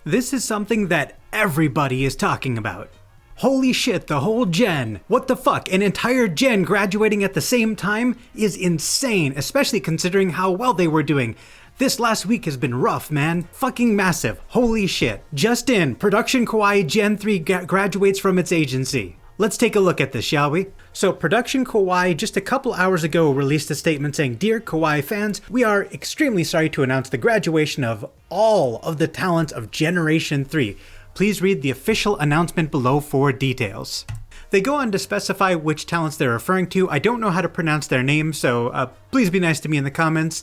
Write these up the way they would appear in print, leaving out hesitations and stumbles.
This is something that everybody is talking about. Holy shit, the whole gen. What the fuck? An entire gen graduating at the same time is insane, especially considering how well they were doing. This last week has been rough, man. Fucking massive. Holy shit. Just in, Production Kawaii Gen 3 graduates from its agency. Let's take a look at this, shall we? So Production Kawaii just a couple hours ago released a statement saying, "Dear Kawaii fans, we are extremely sorry to announce the graduation of all of the talents of Generation 3. Please read the official announcement below for details." They go on to specify which talents they're referring to. I don't know how to pronounce their names, so please be nice to me in the comments.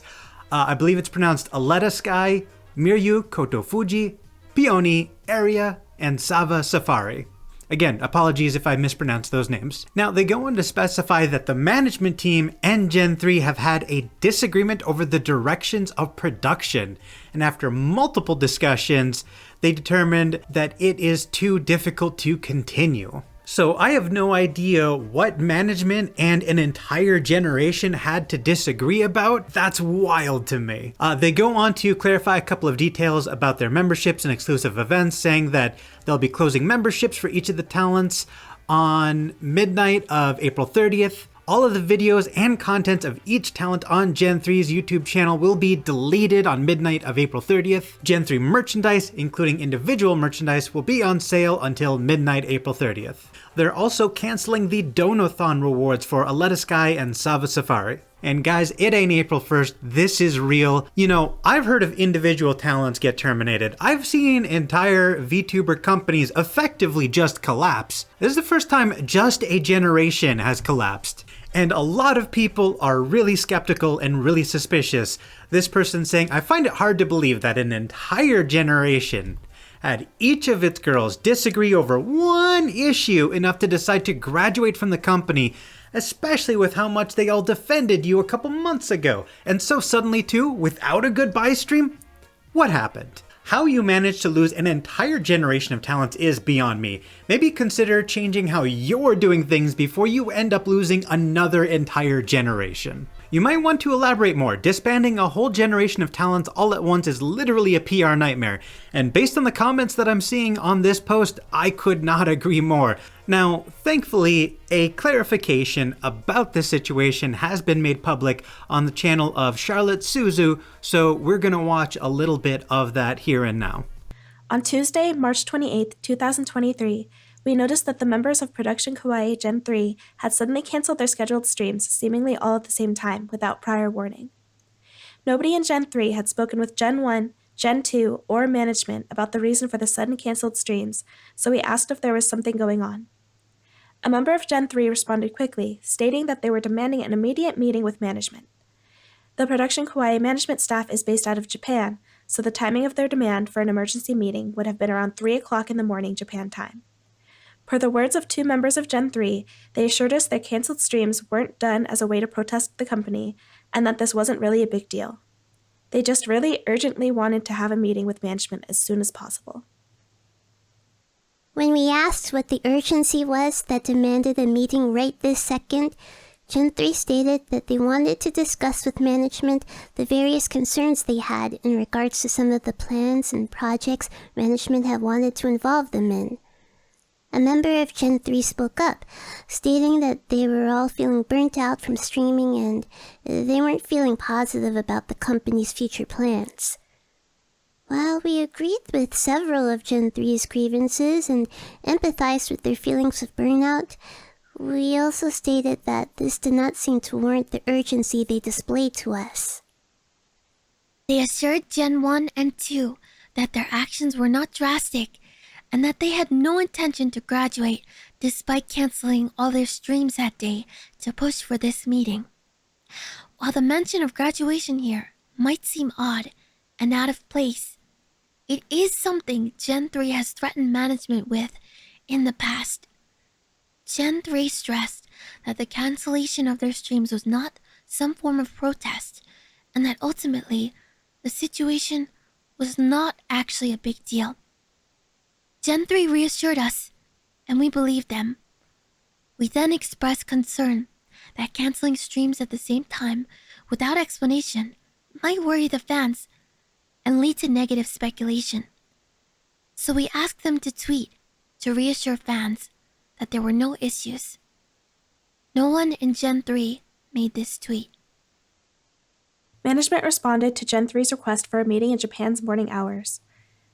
I believe it's pronounced Aletta Sky, Miryu Kotofuji, Peony, Area, and Sava Safari. Again, apologies if I mispronounced those names. Now, they go on to specify that the management team and Gen 3 have had a disagreement over the directions of production, and after multiple discussions, they determined that it is too difficult to continue. So I have no idea what management and an entire generation had to disagree about. That's wild to me. They go on to clarify a couple of details about their memberships and exclusive events, saying that they'll be closing memberships for each of the talents on midnight of April 30th. All of the videos and content of each talent on Gen 3's YouTube channel will be deleted on midnight of April 30th. Gen 3 merchandise, including individual merchandise, will be on sale until midnight April 30th. They're also canceling the Donathon rewards for Aletta Sky and Sava Safari. And guys, it ain't April 1st, this is real. You know, I've heard of individual talents get terminated. I've seen entire VTuber companies effectively just collapse. This is the first time just a generation has collapsed. And a lot of people are really skeptical and really suspicious. This person saying, "I find it hard to believe that an entire generation had each of its girls disagree over one issue enough to decide to graduate from the company, especially with how much they all defended you a couple months ago. And so suddenly too, without a goodbye stream? What happened?" How you managed to lose an entire generation of talents is beyond me. Maybe consider changing how you're doing things before you end up losing another entire generation. You might want to elaborate more. Disbanding a whole generation of talents all at once is literally a PR nightmare. And based on the comments that I'm seeing on this post, I could not agree more. Now, thankfully, a clarification about this situation has been made public on the channel of Charlotte Suzu, so we're gonna watch a little bit of that here and now. On Tuesday, March 28, 2023, we noticed that the members of Production Kawaii Gen 3 had suddenly canceled their scheduled streams seemingly all at the same time without prior warning. Nobody in Gen 3 had spoken with Gen 1, Gen 2, or management about the reason for the sudden canceled streams, so we asked if there was something going on. A member of Gen 3 responded quickly, stating that they were demanding an immediate meeting with management. The Production Kawaii management staff is based out of Japan, so the timing of their demand for an emergency meeting would have been around 3 o'clock in the morning Japan time. Per the words of two members of Gen 3, they assured us their canceled streams weren't done as a way to protest the company and that this wasn't really a big deal. They just really urgently wanted to have a meeting with management as soon as possible. When we asked what the urgency was that demanded a meeting right this second, Gen 3 stated that they wanted to discuss with management the various concerns they had in regards to some of the plans and projects management had wanted to involve them in. A member of Gen 3 spoke up, stating that they were all feeling burnt out from streaming and they weren't feeling positive about the company's future plans. While we agreed with several of Gen 3's grievances and empathized with their feelings of burnout, we also stated that this did not seem to warrant the urgency they displayed to us. They assured Gen 1 and 2 that their actions were not drastic and that they had no intention to graduate despite canceling all their streams that day to push for this meeting. While the mention of graduation here might seem odd and out of place, it is something Gen 3 has threatened management with in the past. Gen 3 stressed that the cancellation of their streams was not some form of protest, and that ultimately, the situation was not actually a big deal. Gen 3 reassured us, and we believed them. We then expressed concern that canceling streams at the same time without explanation might worry the fans and lead to negative speculation. So we asked them to tweet to reassure fans that there were no issues. No one in Gen 3 made this tweet. Management responded to Gen 3's request for a meeting in Japan's morning hours.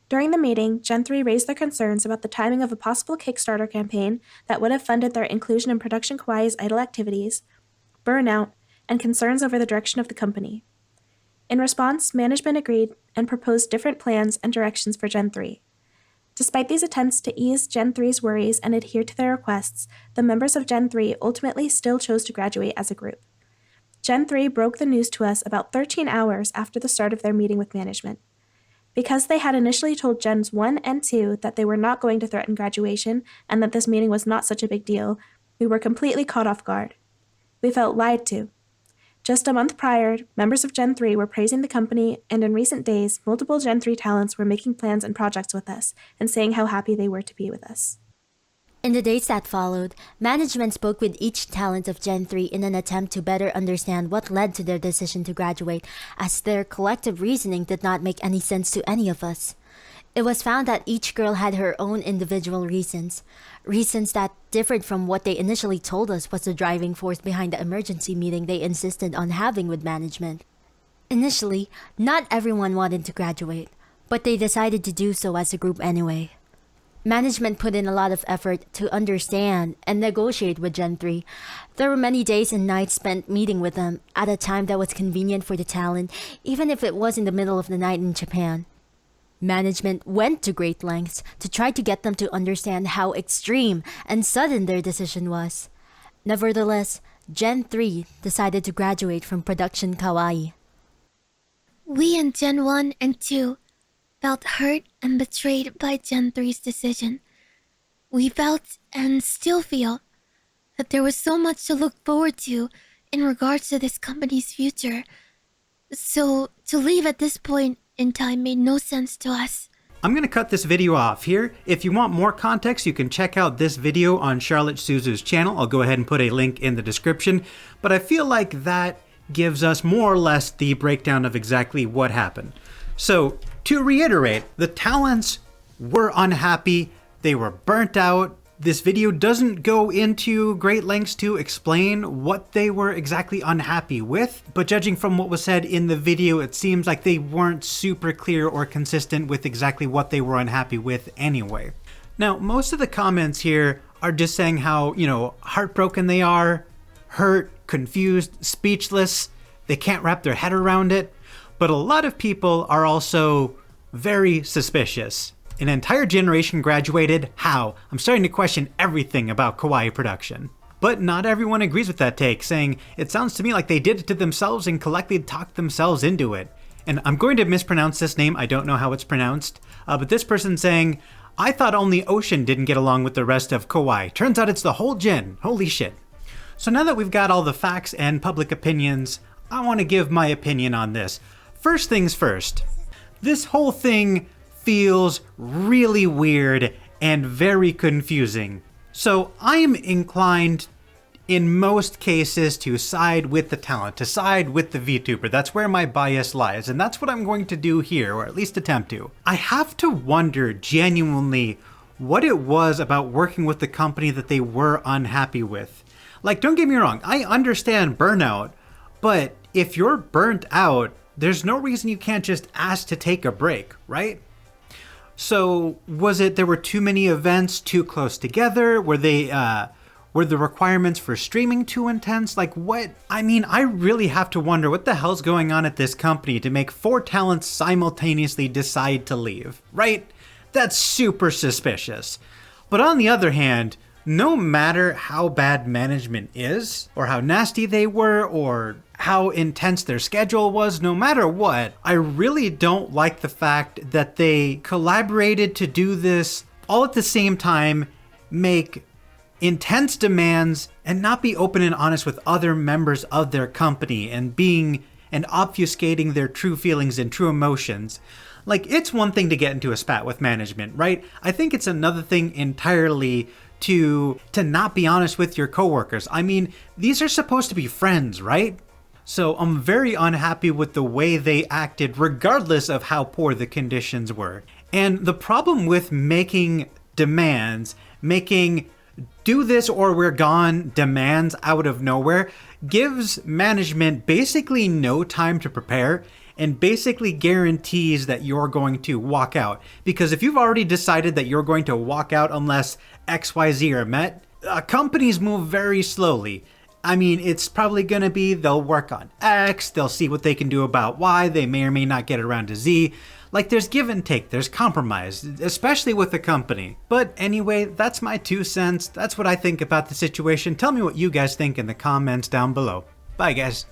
During the meeting, Gen 3 raised their concerns about the timing of a possible Kickstarter campaign that would have funded their inclusion in Production Kawaii's idle activities, burnout, and concerns over the direction of the company. In response, management agreed and proposed different plans and directions for Gen 3. Despite these attempts to ease Gen 3's worries and adhere to their requests, the members of Gen 3 ultimately still chose to graduate as a group. Gen 3 broke the news to us about 13 hours after the start of their meeting with management. Because they had initially told Gens 1 and 2 that they were not going to threaten graduation and that this meeting was not such a big deal, we were completely caught off guard. We felt lied to. Just a month prior, members of Gen 3 were praising the company, and in recent days, multiple Gen 3 talents were making plans and projects with us and saying how happy they were to be with us. In the days that followed, management spoke with each talent of Gen 3 in an attempt to better understand what led to their decision to graduate, as their collective reasoning did not make any sense to any of us. It was found that each girl had her own individual reasons that differed from what they initially told us was the driving force behind the emergency meeting they insisted on having with management. Initially, not everyone wanted to graduate, but they decided to do so as a group anyway. Management put in a lot of effort to understand and negotiate with Gen 3. There were many days and nights spent meeting with them at a time that was convenient for the talent, even if it was in the middle of the night in Japan. Management went to great lengths to try to get them to understand how extreme and sudden their decision was. Nevertheless, Gen 3 decided to graduate from Production Kawaii. We in Gen 1 and 2 felt hurt and betrayed by Gen 3's decision. We felt, and still feel, that there was so much to look forward to in regards to this company's future. So, to leave at this point in time made no sense to us. I'm going to cut this video off here. If you want more context, you can check out this video on Charlotte Suzu's channel. I'll go ahead and put a link in the description. But I feel like that gives us more or less the breakdown of exactly what happened. So, to reiterate, the talents were unhappy. They were burnt out. This video doesn't go into great lengths to explain what they were exactly unhappy with, but judging from what was said in the video, it seems like they weren't super clear or consistent with exactly what they were unhappy with anyway. Now, most of the comments here are just saying how, heartbroken they are, hurt, confused, speechless. They can't wrap their head around it. But a lot of people are also very suspicious. An entire generation graduated. How? I'm starting to question everything about Kawaii production. But not everyone agrees with that take, saying, it sounds to me like they did it to themselves and collectively talked themselves into it. And I'm going to mispronounce this name, I don't know how it's pronounced, but this person saying, I thought only Ocean didn't get along with the rest of Kawaii. Turns out it's the whole gen. Holy shit. So now that we've got all the facts and public opinions, I want to give my opinion on this. First things first, this whole thing feels really weird and very confusing. So I'm inclined in most cases to side with the talent, to side with the VTuber. That's where my bias lies, and that's what I'm going to do here, or at least attempt to. I have to wonder genuinely what it was about working with the company that they were unhappy with. Like, don't get me wrong, I understand burnout, but if you're burnt out, there's no reason you can't just ask to take a break, right? So was it there were too many events too close together? Were the requirements for streaming too intense? Like what? I mean, I really have to wonder what the hell's going on at this company to make 4 talents simultaneously decide to leave, right? That's super suspicious. But on the other hand, no matter how bad management is, or how nasty they were, or how intense their schedule was, no matter what, I really don't like the fact that they collaborated to do this all at the same time, make intense demands, and not be open and honest with other members of their company and obfuscating their true feelings and true emotions. Like, it's one thing to get into a spat with management, right? I think it's another thing entirely to not be honest with your coworkers. I mean, these are supposed to be friends, right? So I'm very unhappy with the way they acted, regardless of how poor the conditions were. And the problem with making demands, making do this or we're gone demands out of nowhere, gives management basically no time to prepare and basically guarantees that you're going to walk out. Because if you've already decided that you're going to walk out unless XYZ are met, companies move very slowly. I mean, it's probably going to be they'll work on X, they'll see what they can do about Y, they may or may not get around to Z. Like, there's give and take, there's compromise, especially with a company. But anyway, that's my 2 cents. That's what I think about the situation. Tell me what you guys think in the comments down below. Bye, guys.